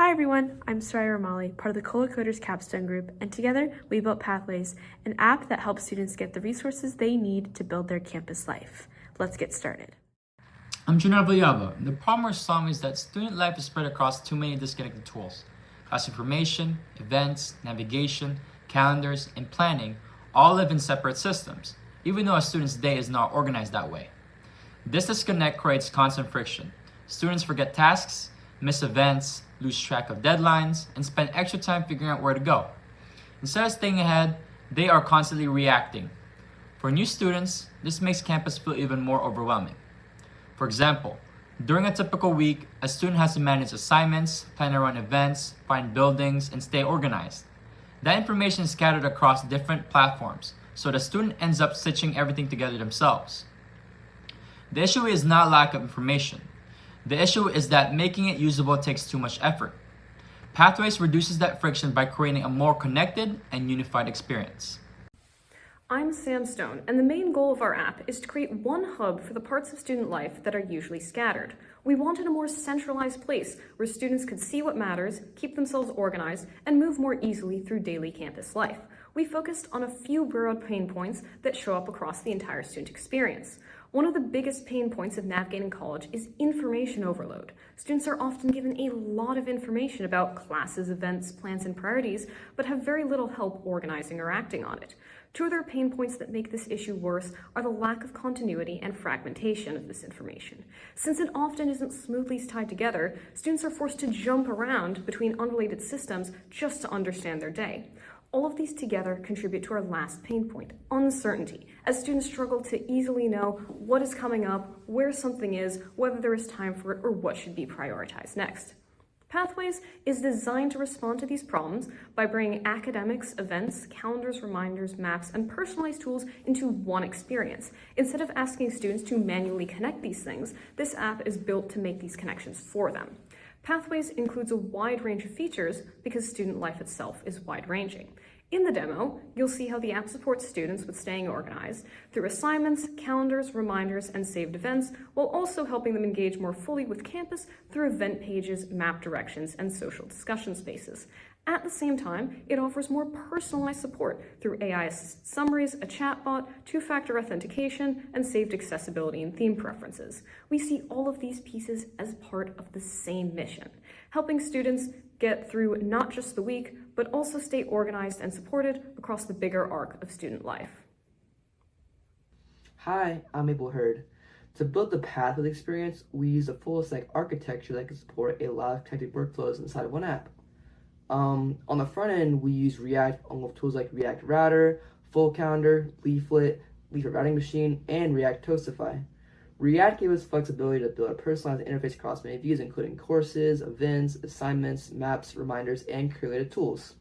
Hi everyone, I'm Soraya Ramali, part of the Cola Coders Capstone Group, and together we built Pathways, an app that helps students get the resources they need to build their campus life. Let's get started. I'm Junaid Valiava. The problem we're solving is that student life is spread across too many disconnected tools. Class information, events, navigation, calendars, and planning all live in separate systems, even though a student's day is not organized that way. This disconnect creates constant friction. Students forget tasks, miss events, lose track of deadlines, and spend extra time figuring out where to go. Instead of staying ahead, they are constantly reacting. For new students, this makes campus feel even more overwhelming. For example, during a typical week, a student has to manage assignments, plan around events, find buildings, and stay organized. That information is scattered across different platforms, so the student ends up stitching everything together themselves. The issue is not lack of information. The issue is that making it usable takes too much effort. Pathways reduces that friction by creating a more connected and unified experience. I'm Sam Stone, and the main goal of our app is to create one hub for the parts of student life that are usually scattered. We wanted a more centralized place where students could see what matters, keep themselves organized, and move more easily through daily campus life. We focused on a few broad pain points that show up across the entire student experience. One of the biggest pain points of navigating college is information overload. Students are often given a lot of information about classes, events, plans, and priorities, but have very little help organizing or acting on it. Two other pain points that make this issue worse are the lack of continuity and fragmentation of this information. Since it often isn't smoothly tied together, students are forced to jump around between unrelated systems just to understand their day. All of these together contribute to our last pain point, uncertainty, as students struggle to easily know what is coming up, where something is, whether there is time for it, or what should be prioritized next. Pathways is designed to respond to these problems by bringing academics, events, calendars, reminders, maps, and personalized tools into one experience. Instead of asking students to manually connect these things, this app is built to make these connections for them. Pathways includes a wide range of features because student life itself is wide-ranging. In the demo, you'll see how the app supports students with staying organized through assignments, calendars, reminders, and saved events, while also helping them engage more fully with campus through event pages, map directions, and social discussion spaces. At the same time, it offers more personalized support through AI-assisted summaries, a chatbot, two-factor authentication, and saved accessibility and theme preferences. We see all of these pieces as part of the same mission, helping students get through not just the week, but also stay organized and supported across the bigger arc of student life. Hi, I'm Abel Hurd. To build the Pathways experience, we use a full-stack architecture that can support a lot of connected workflows inside of one app. On the front end, we use React along with tools like React Router, Full Calendar, Leaflet, Leaflet Routing Machine, and React Toastify. React gave us flexibility to build a personalized interface across many views, including courses, events, assignments, maps, reminders, and created tools.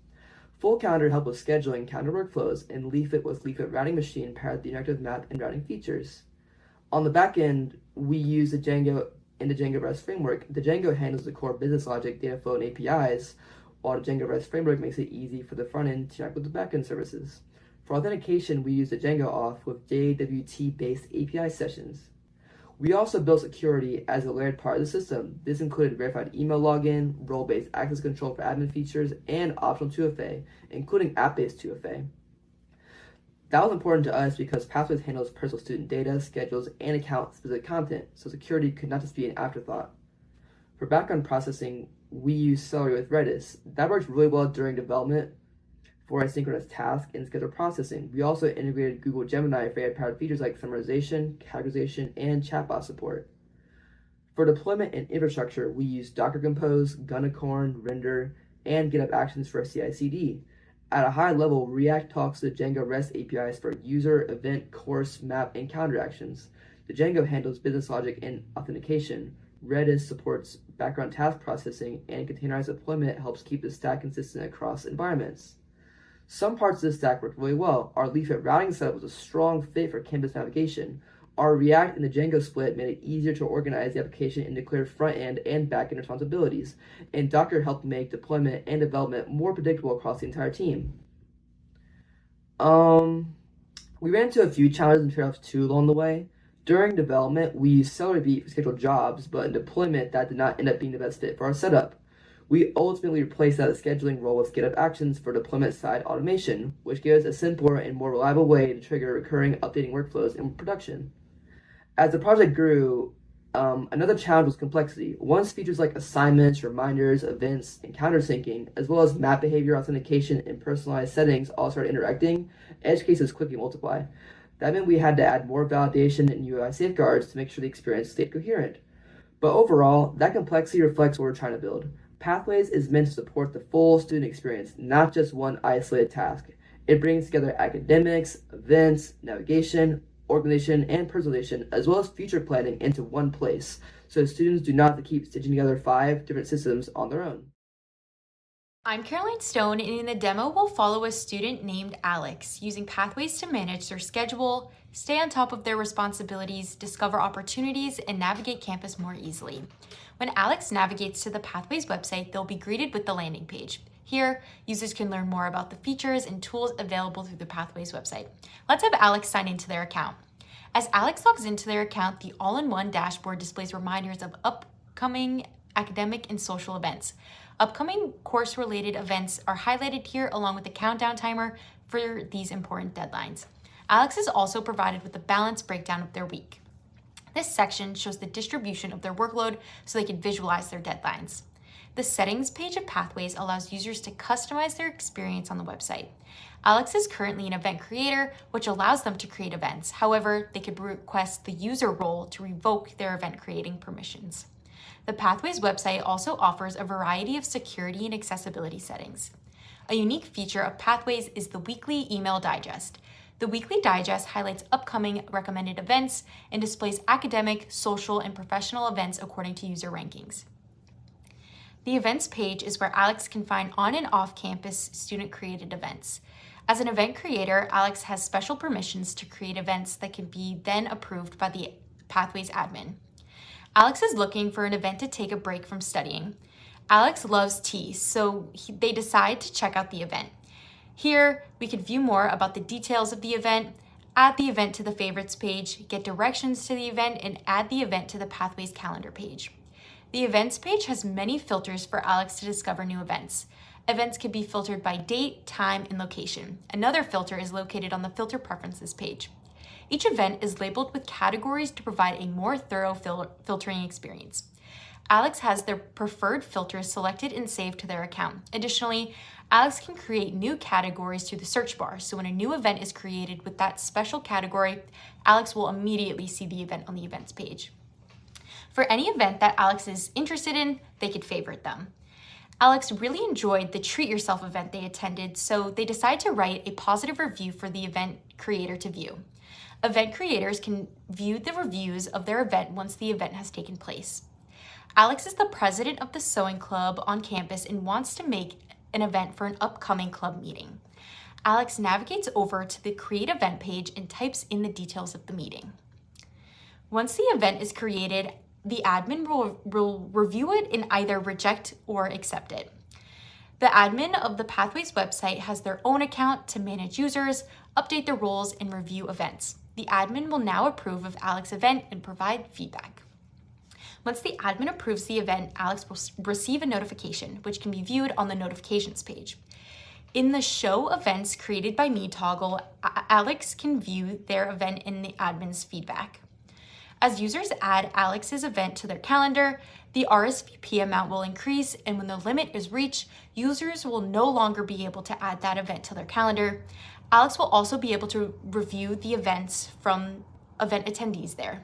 Full Calendar helped with scheduling calendar workflows, and Leaflet was Leaflet Routing Machine paired the interactive map and routing features. On the back end, we use the Django REST framework. The Django handles the core business logic, data flow, and APIs, while the Django REST framework makes it easy for the front end to interact with the backend services. For authentication, we use the Django auth with JWT-based API sessions. We also built security as a layered part of the system. This included verified email login, role-based access control for admin features, and optional 2FA, including app-based 2FA. That was important to us because Pathways handles personal student data, schedules, and account-specific content, so security could not just be an afterthought. For background processing, we use Celery with Redis. That works really well during development for asynchronous task and schedule processing. We also integrated Google Gemini for AI-powered features like summarization, categorization, and chatbot support. For deployment and infrastructure, we use Docker Compose, Gunicorn, Render, and GitHub Actions for CI/CD. At a high level, React talks to the Django REST APIs for user, event, course, map, and calendar actions. The Django handles business logic and authentication. Redis supports background task processing, and containerized deployment helps keep the stack consistent across environments. Some parts of the stack worked really well. Our Leaflet routing setup was a strong fit for campus navigation. Our React and the Django split made it easier to organize the application into clear front-end and back-end responsibilities, and Docker helped make deployment and development more predictable across the entire team. We ran into a few challenges and trade-offs too along the way. During development, we used Celery for scheduled jobs, but in deployment, that did not end up being the best fit for our setup. We ultimately replaced that scheduling role with GitHub Actions for deployment-side automation, which gives a simpler and more reliable way to trigger recurring updating workflows in production. As the project grew, another challenge was complexity. Once features like assignments, reminders, events, and counter syncing, as well as map behavior authentication and personalized settings all started interacting, edge cases quickly multiply. That meant we had to add more validation and UI safeguards to make sure the experience stayed coherent. But overall, that complexity reflects what we're trying to build. Pathways is meant to support the full student experience, not just one isolated task. It brings together academics, events, navigation, organization, and personalization, as well as future planning into one place, so students do not have to keep stitching together 5 different systems on their own. I'm Caroline Stone, and in the demo, we'll follow a student named Alex, using Pathways to manage their schedule, stay on top of their responsibilities, discover opportunities, and navigate campus more easily. When Alex navigates to the Pathways website, they'll be greeted with the landing page. Here, users can learn more about the features and tools available through the Pathways website. Let's have Alex sign into their account. As Alex logs into their account, the all-in-one dashboard displays reminders of upcoming academic and social events. Upcoming course-related events are highlighted here along with the countdown timer for these important deadlines. Alex is also provided with a balanced breakdown of their week. This section shows the distribution of their workload so they can visualize their deadlines. The settings page of Pathways allows users to customize their experience on the website. Alex is currently an event creator, which allows them to create events. However, they could request the user role to revoke their event creating permissions. The Pathways website also offers a variety of security and accessibility settings. A unique feature of Pathways is the weekly email digest. The weekly digest highlights upcoming recommended events and displays academic, social, and professional events according to user rankings. The events page is where Alex can find on and off-campus student-created events. As an event creator, Alex has special permissions to create events that can be then approved by the Pathways admin. Alex is looking for an event to take a break from studying. Alex loves tea, so they decide to check out the event. Here, we can view more about the details of the event, add the event to the favorites page, get directions to the event, and add the event to the Pathways calendar page. The events page has many filters for Alex to discover new events. Events can be filtered by date, time, and location. Another filter is located on the filter preferences page. Each event is labeled with categories to provide a more thorough filtering experience. Alex has their preferred filters selected and saved to their account. Additionally, Alex can create new categories through the search bar, so when a new event is created with that special category, Alex will immediately see the event on the events page. For any event that Alex is interested in, they could favorite them. Alex really enjoyed the Treat Yourself event they attended, so they decided to write a positive review for the event creator to view. Event creators can view the reviews of their event once the event has taken place. Alex is the president of the sewing club on campus and wants to make an event for an upcoming club meeting. Alex navigates over to the Create Event page and types in the details of the meeting. Once the event is created, the admin will review it and either reject or accept it. The admin of the Pathways website has their own account to manage users, update their roles, and review events. The admin will now approve of Alex's event and provide feedback. Once the admin approves the event, Alex will receive a notification, which can be viewed on the notifications page. In the Show Events Created by Me toggle, Alex can view their event in the admin's feedback. As users add Alex's event to their calendar, the RSVP amount will increase, and when the limit is reached, users will no longer be able to add that event to their calendar. Alex will also be able to review the events from event attendees there.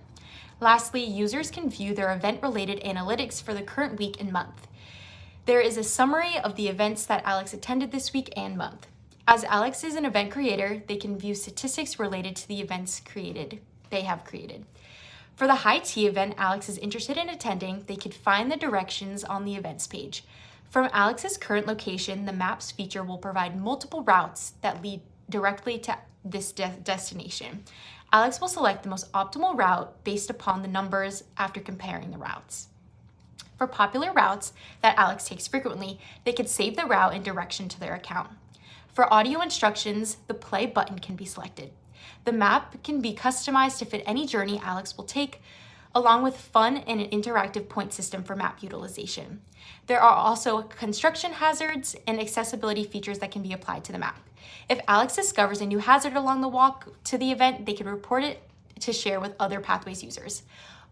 Lastly, users can view their event-related analytics for the current week and month. There is a summary of the events that Alex attended this week and month. As Alex is an event creator, they can view statistics related to the events they have created. For the high tea event Alex is interested in attending, they could find the directions on the events page. From Alex's current location, the Maps feature will provide multiple routes that lead directly to this destination. Alex will select the most optimal route based upon the numbers after comparing the routes. For popular routes that Alex takes frequently, they can save the route and direction to their account. For audio instructions, the play button can be selected. The map can be customized to fit any journey Alex will take along with fun and an interactive point system for map utilization. There are also construction hazards and accessibility features that can be applied to the map. If Alex discovers a new hazard along the walk to the event, they can report it to share with other Pathways users.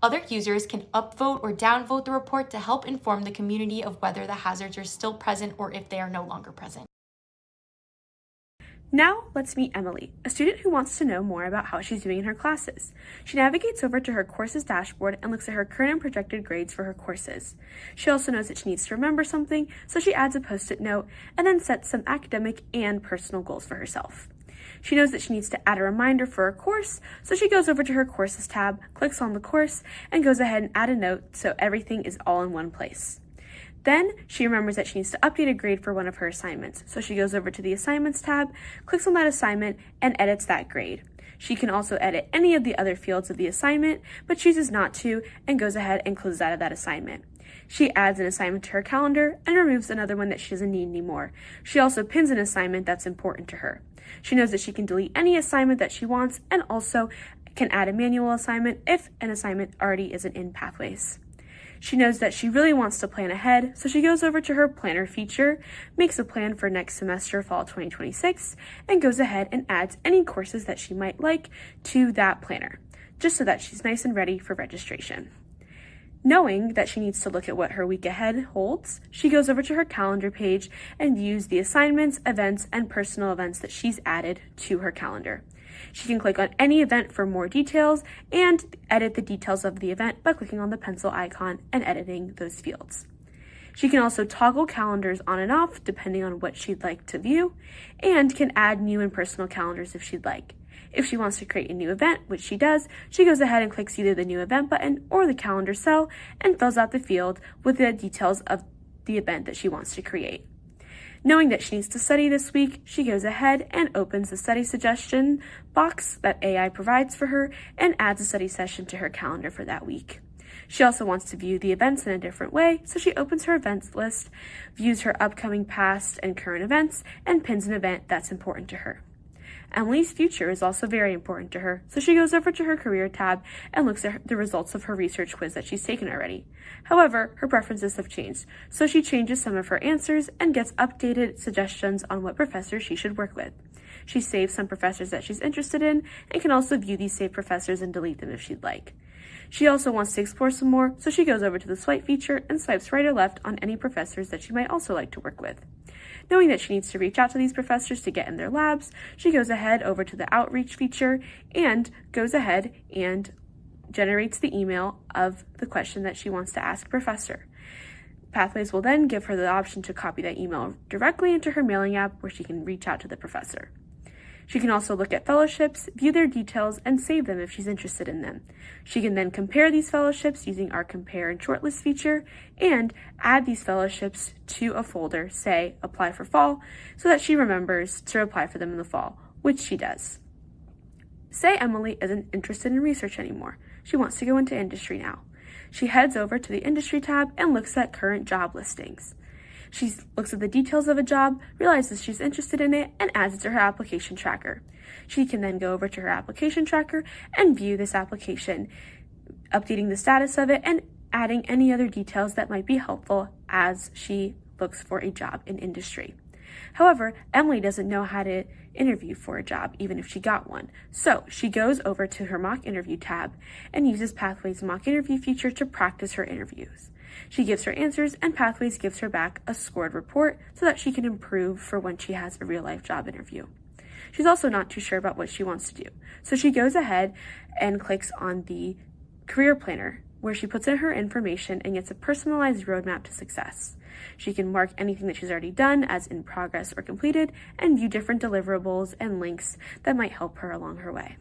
Other users can upvote or downvote the report to help inform the community of whether the hazards are still present or if they are no longer present. Now, let's meet Emily, a student who wants to know more about how she's doing in her classes. She navigates over to her courses dashboard and looks at her current and projected grades for her courses. She also knows that she needs to remember something, so she adds a post-it note and then sets some academic and personal goals for herself. She knows that she needs to add a reminder for a course, so she goes over to her Courses tab, clicks on the course, and goes ahead and add a note so everything is all in one place. Then she remembers that she needs to update a grade for one of her assignments, so she goes over to the Assignments tab, clicks on that assignment, and edits that grade. She can also edit any of the other fields of the assignment, but chooses not to and goes ahead and closes out of that assignment. She adds an assignment to her calendar and removes another one that she doesn't need anymore. She also pins an assignment that's important to her. She knows that she can delete any assignment that she wants and also can add a manual assignment if an assignment already isn't in Pathways. She knows that she really wants to plan ahead, so she goes over to her planner feature, makes a plan for next semester, fall 2026, and goes ahead and adds any courses that she might like to that planner, just so that she's nice and ready for registration. Knowing that she needs to look at what her week ahead holds, she goes over to her calendar page and views the assignments, events, and personal events that she's added to her calendar. She can click on any event for more details and edit the details of the event by clicking on the pencil icon and editing those fields. She can also toggle calendars on and off depending on what she'd like to view, and can add new and personal calendars if she'd like. If she wants to create a new event, which she does, she goes ahead and clicks either the new event button or the calendar cell and fills out the field with the details of the event that she wants to create. Knowing that she needs to study this week, she goes ahead and opens the study suggestion box that AI provides for her and adds a study session to her calendar for that week. She also wants to view the events in a different way, so she opens her events list, views her upcoming past and current events, and pins an event that's important to her. Emily's future is also very important to her, so she goes over to her career tab and looks at the results of her research quiz that she's taken already. However, her preferences have changed, so she changes some of her answers and gets updated suggestions on what professors she should work with. She saves some professors that she's interested in and can also view these saved professors and delete them if she'd like. She also wants to explore some more, so she goes over to the swipe feature and swipes right or left on any professors that she might also like to work with. Knowing that she needs to reach out to these professors to get in their labs, she goes ahead over to the outreach feature and goes ahead and generates the email of the question that she wants to ask professor. Pathways will then give her the option to copy that email directly into her mailing app where she can reach out to the professor. She can also look at fellowships, view their details, and save them if she's interested in them. She can then compare these fellowships using our Compare and Shortlist feature and add these fellowships to a folder, say Apply for Fall, so that she remembers to apply for them in the fall, which she does. Say Emily isn't interested in research anymore. She wants to go into industry now. She heads over to the Industry tab and looks at current job listings. She looks at the details of a job, realizes she's interested in it, and adds it to her application tracker. She can then go over to her application tracker and view this application, updating the status of it and adding any other details that might be helpful as she looks for a job in industry. However, Emily doesn't know how to interview for a job, even if she got one. So she goes over to her mock interview tab and uses Pathways' mock interview feature to practice her interviews. She gives her answers, and Pathways gives her back a scored report so that she can improve for when she has a real-life job interview. She's also not too sure about what she wants to do, so she goes ahead and clicks on the career planner, where she puts in her information and gets a personalized roadmap to success. She can mark anything that she's already done as in progress or completed, and view different deliverables and links that might help her along her way.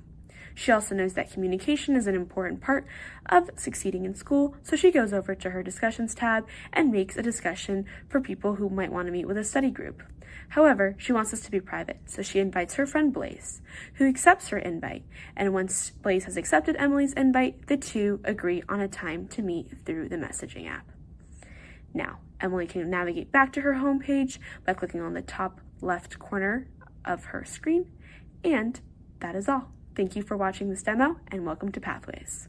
She also knows that communication is an important part of succeeding in school, so she goes over to her discussions tab and makes a discussion for people who might want to meet with a study group. However, she wants this to be private, so she invites her friend Blaze, who accepts her invite, and once Blaze has accepted Emily's invite, the two agree on a time to meet through the messaging app. Now, Emily can navigate back to her homepage by clicking on the top left corner of her screen, and that is all. Thank you for watching this demo, and welcome to Pathways.